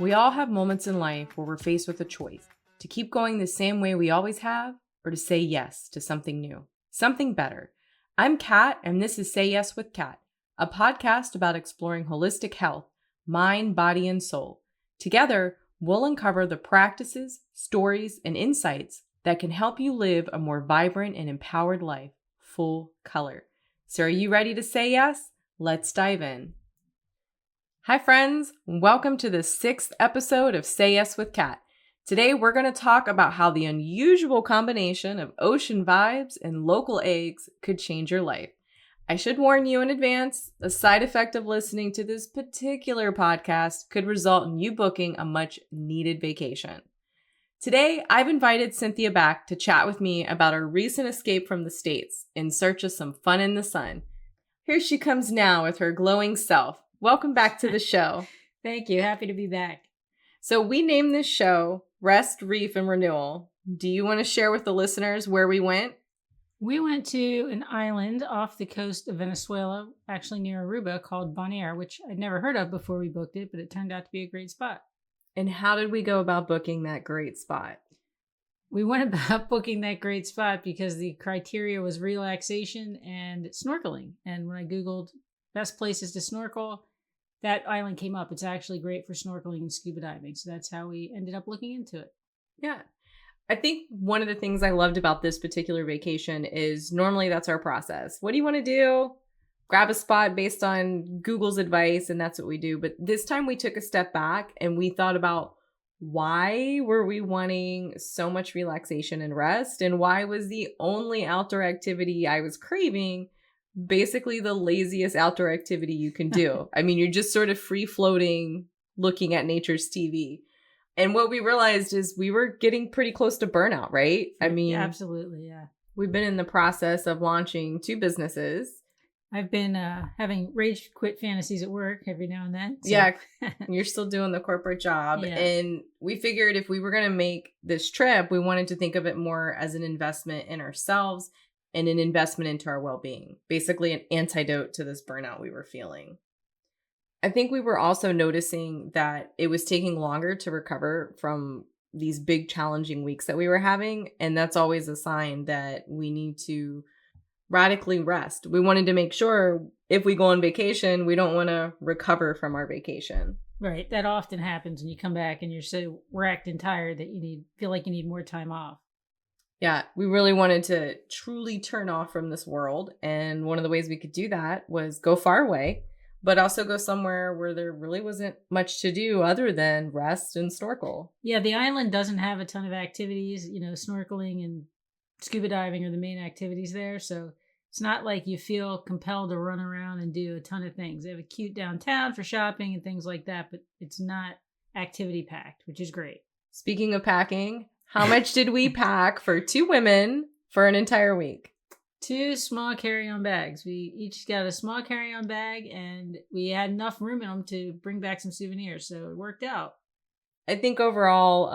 We all have moments in life where we're faced with a choice to keep going the same way we always have or to say yes to something new, something better. I'm Kat, and this is Say Yes with Kat, a podcast about exploring holistic health, mind, body, and soul. Together, we'll uncover the practices, stories, and insights that can help you live a more vibrant and empowered life, full color. So are you ready to say yes? Let's dive in. Hi friends, welcome to the 6th episode of Say Yes with Kat. Today we're going to talk about how the unusual combination of ocean vibes and local eggs could change your life. I should warn you in advance, a side effect of listening to this particular podcast could result in you booking a much needed vacation. Today I've invited Cynthia back to chat with me about her recent escape from the States in search of some fun in the sun. Here she comes now with her glowing self. Welcome back to the show. Thank you. Happy to be back. So we named this show Rest, Reef, and Renewal. Do you want to share with the listeners where we went? We went to an island off the coast of Venezuela, actually near Aruba, called Bonaire, which I'd never heard of before we booked it, but it turned out to be a great spot. And how did we go about booking that great spot? We went about booking that great spot because the criteria was relaxation and snorkeling. And when I Googled best places to snorkel, that island came up. It's actually great for snorkeling and scuba diving. So that's how we ended up looking into it. Yeah. I think one of the things I loved about this particular vacation is normally that's our process. What do you want to do? Grab a spot based on Google's advice, and that's what we do. But this time we took a step back and we thought about why were we wanting so much relaxation and rest? And why was the only outdoor activity I was craving basically the laziest outdoor activity you can do? I mean, you're just sort of free floating, looking at nature's TV. And what we realized is we were getting pretty close to burnout, right? I mean, Yeah, absolutely. Yeah. We've been in the process of launching 2 businesses. I've been having rage quit fantasies at work every now and then. So. Yeah, you're still doing the corporate job. Yeah. And we figured if we were going to make this trip, we wanted to think of it more as an investment in ourselves and an investment into our well-being. Basically an antidote to this burnout we were feeling. I think we were also noticing that it was taking longer to recover from these big challenging weeks that we were having. And that's always a sign that we need to radically rest. We wanted to make sure if we go on vacation, we don't want to recover from our vacation. Right. That often happens when you come back and you're so wrecked and tired that you feel like you need more time off. Yeah, we really wanted to truly turn off from this world. And one of the ways we could do that was go far away, but also go somewhere where there really wasn't much to do other than rest and snorkel. Yeah, the island doesn't have a ton of activities. Snorkeling and scuba diving are the main activities there. So it's not like you feel compelled to run around and do a ton of things. They have a cute downtown for shopping and things like that, but it's not activity packed, which is great. Speaking of packing, how much did we pack for 2 women for an entire week? 2 small carry-on bags. We each got a small carry-on bag, and we had enough room in them to bring back some souvenirs, so it worked out. I think overall,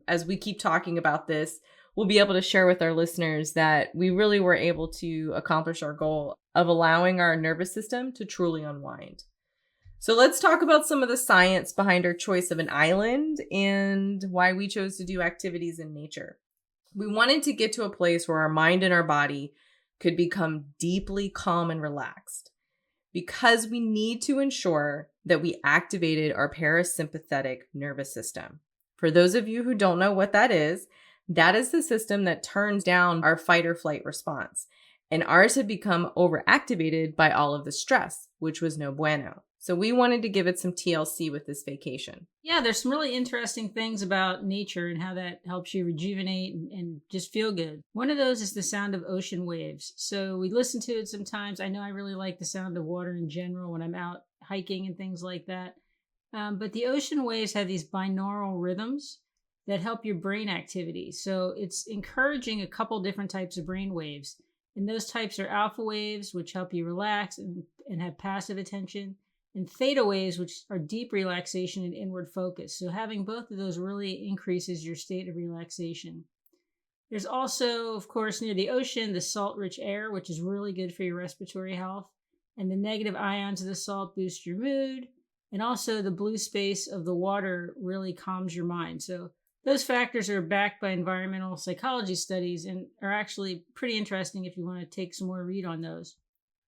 as we keep talking about this, we'll be able to share with our listeners that we really were able to accomplish our goal of allowing our nervous system to truly unwind. So let's talk about some of the science behind our choice of an island and why we chose to do activities in nature. We wanted to get to a place where our mind and our body could become deeply calm and relaxed because we need to ensure that we activated our parasympathetic nervous system. For those of you who don't know what that is the system that turns down our fight or flight response. And ours had become overactivated by all of the stress, which was no bueno. So we wanted to give it some TLC with this vacation. Yeah, there's some really interesting things about nature and how that helps you rejuvenate and just feel good. One of those is the sound of ocean waves. So we listen to it sometimes. I know I really like the sound of water in general when I'm out hiking and things like that. But the ocean waves have these binaural rhythms that help your brain activity. So it's encouraging a couple different types of brain waves. And those types are alpha waves, which help you relax and have passive attention, and theta waves, which are deep relaxation and inward focus. So having both of those really increases your state of relaxation. There's also, of course, near the ocean, the salt-rich air, which is really good for your respiratory health. And the negative ions of the salt boost your mood. And also, the blue space of the water really calms your mind. So, those factors are backed by environmental psychology studies and are actually pretty interesting if you want to take some more read on those.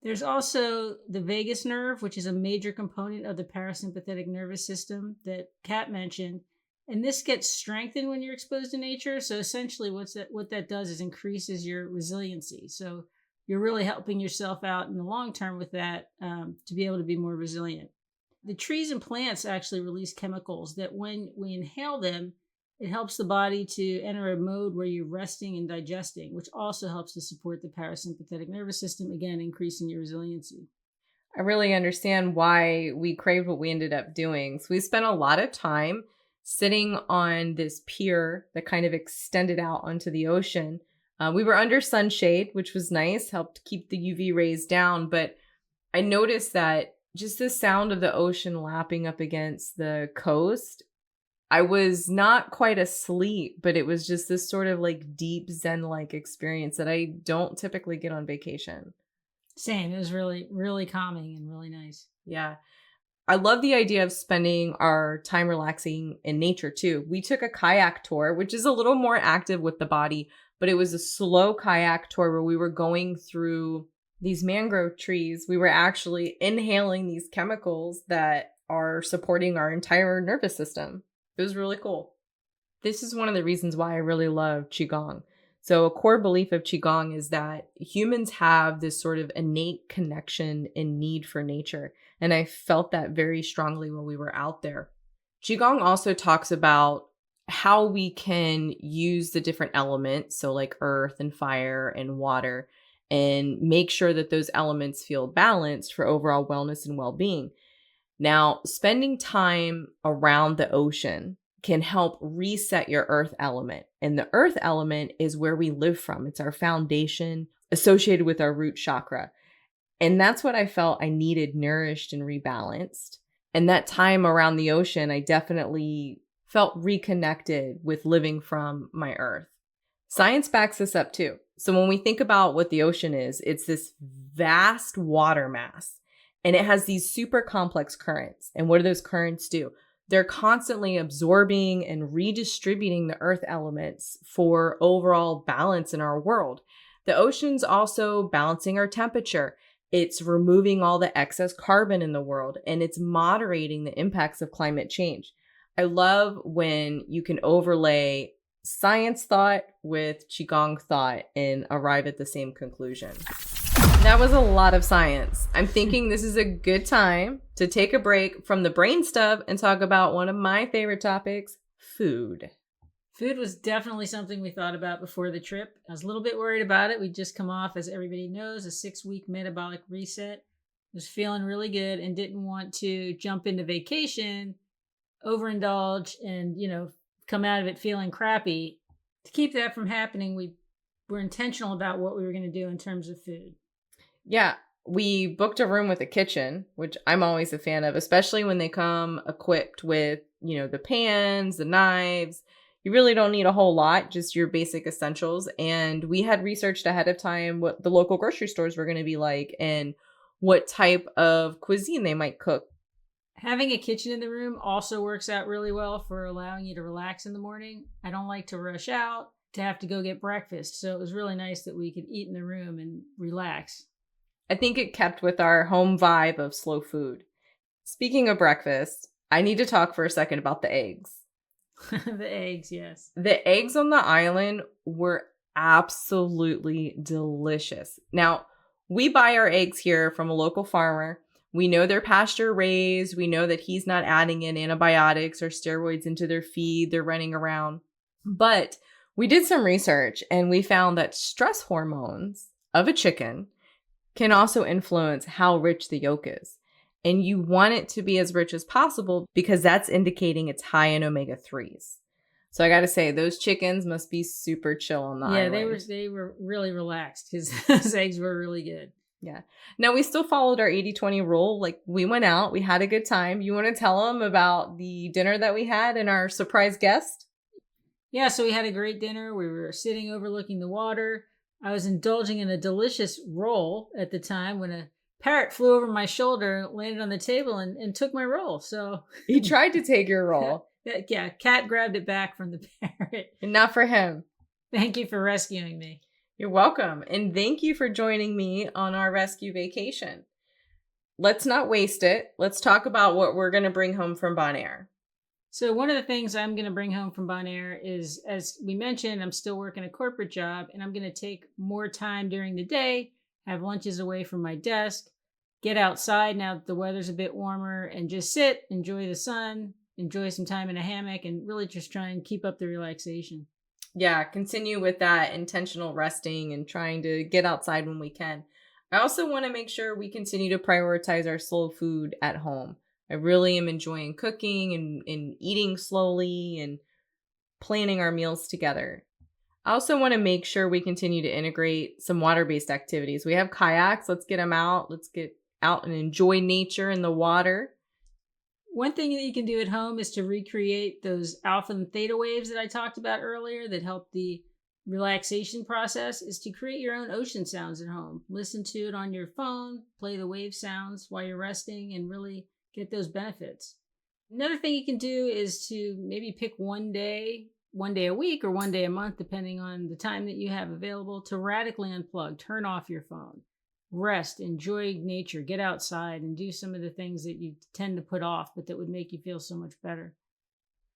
There's also the vagus nerve, which is a major component of the parasympathetic nervous system that Kat mentioned. And this gets strengthened when you're exposed to nature. So essentially, what that does is increases your resiliency. So you're really helping yourself out in the long term with that to be able to be more resilient. The trees and plants actually release chemicals that when we inhale them, it helps the body to enter a mode where you're resting and digesting, which also helps to support the parasympathetic nervous system, again, increasing your resiliency. I really understand why we craved what we ended up doing. So we spent a lot of time sitting on this pier that kind of extended out onto the ocean. We were under sunshade, which was nice, helped keep the UV rays down. But I noticed that just the sound of the ocean lapping up against the coast, I was not quite asleep, but it was just this sort of like deep Zen-like experience that I don't typically get on vacation. Same. It was really, really calming and really nice. Yeah. I love the idea of spending our time relaxing in nature too. We took a kayak tour, which is a little more active with the body, but it was a slow kayak tour where we were going through these mangrove trees. We were actually inhaling these chemicals that are supporting our entire nervous system. It was really cool. This is one of the reasons why I really love Qigong. So a core belief of Qigong is that humans have this sort of innate connection and need for nature. And I felt that very strongly when we were out there. Qigong also talks about how we can use the different elements, so like earth and fire and water, and make sure that those elements feel balanced for overall wellness and well-being. Now, spending time around the ocean can help reset your earth element. And the earth element is where we live from. It's our foundation associated with our root chakra. And that's what I felt I needed nourished and rebalanced. And that time around the ocean, I definitely felt reconnected with living from my earth. Science backs this up too. So when we think about what the ocean is, it's this vast water mass. And it has these super complex currents. And what do those currents do? They're constantly absorbing and redistributing the earth elements for overall balance in our world. The ocean's also balancing our temperature. It's removing all the excess carbon in the world, and it's moderating the impacts of climate change. I love when you can overlay science thought with Qigong thought and arrive at the same conclusion. That was a lot of science. I'm thinking this is a good time to take a break from the brain stuff and talk about one of my favorite topics, food. Food was definitely something we thought about before the trip. I was a little bit worried about it. We'd just come off, as everybody knows, a 6-week metabolic reset. Was feeling really good and didn't want to jump into vacation, overindulge, and, come out of it feeling crappy. To keep that from happening, we were intentional about what we were going to do in terms of food. Yeah, we booked a room with a kitchen, which I'm always a fan of, especially when they come equipped with, the pans, the knives. You really don't need a whole lot, just your basic essentials. And we had researched ahead of time what the local grocery stores were going to be like and what type of cuisine they might cook. Having a kitchen in the room also works out really well for allowing you to relax in the morning. I don't like to rush out to have to go get breakfast. So it was really nice that we could eat in the room and relax. I think it kept with our home vibe of slow food. Speaking of breakfast, I need to talk for a second about the eggs. The eggs, yes. The eggs on the island were absolutely delicious. Now, we buy our eggs here from a local farmer. We know they're pasture raised. We know that he's not adding in antibiotics or steroids into their feed. They're running around. But we did some research and we found that stress hormones of a chicken can also influence how rich the yolk is. And you want it to be as rich as possible because that's indicating it's high in omega-3s. So I got to say, those chickens must be super chill on the island. Yeah, they were really relaxed because those eggs were really good. Yeah. Now, we still followed our 80-20 rule. Like, we went out, we had a good time. You want to tell them about the dinner that we had and our surprise guest? Yeah, so we had a great dinner. We were sitting overlooking the water. I was indulging in a delicious roll at the time when a parrot flew over my shoulder, landed on the table, and took my roll. So He tried to take your role. yeah, Cat grabbed it back from the parrot. And not for him. Thank you for rescuing me. You're welcome. And thank you for joining me on our rescue vacation. Let's not waste it. Let's talk about what we're going to bring home from Bonaire. So one of the things I'm going to bring home from Bonaire is, as we mentioned, I'm still working a corporate job, and I'm going to take more time during the day, have lunches away from my desk, get outside now that the weather's a bit warmer, and just sit, enjoy the sun, enjoy some time in a hammock, and really just try and keep up the relaxation. Yeah, continue with that intentional resting and trying to get outside when we can. I also want to make sure we continue to prioritize our slow food at home. I really am enjoying cooking and eating slowly and planning our meals together. I also want to make sure we continue to integrate some water-based activities. We have kayaks. Let's get them out. Let's get out and enjoy nature in the water. One thing that you can do at home is to recreate those alpha and theta waves that I talked about earlier that help the relaxation process, is to create your own ocean sounds at home. Listen to it on your phone, play the wave sounds while you're resting, and really get those benefits. Another thing you can do is to maybe pick one day a week or one day a month, depending on the time that you have available, to radically unplug, turn off your phone. Rest, enjoy nature, get outside, and do some of the things that you tend to put off, but that would make you feel so much better.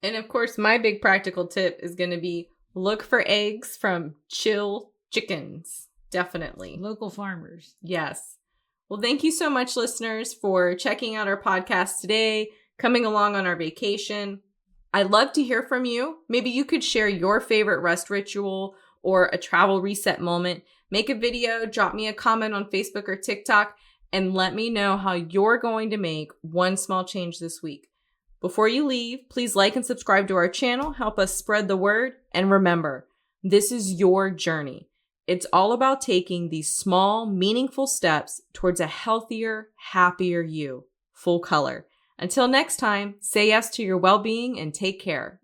And of course, my big practical tip is going to be look for eggs from chill chickens. Definitely. Local farmers. Yes. Well, thank you so much, listeners, for checking out our podcast today, coming along on our vacation. I'd love to hear from you. Maybe you could share your favorite rest ritual or a travel reset moment. Make a video, drop me a comment on Facebook or TikTok, and let me know how you're going to make one small change this week. Before you leave, please like and subscribe to our channel. Help us spread the word. And remember, this is your journey. It's all about taking these small, meaningful steps towards a healthier, happier you. Full color. Until next time, say yes to your well-being and take care.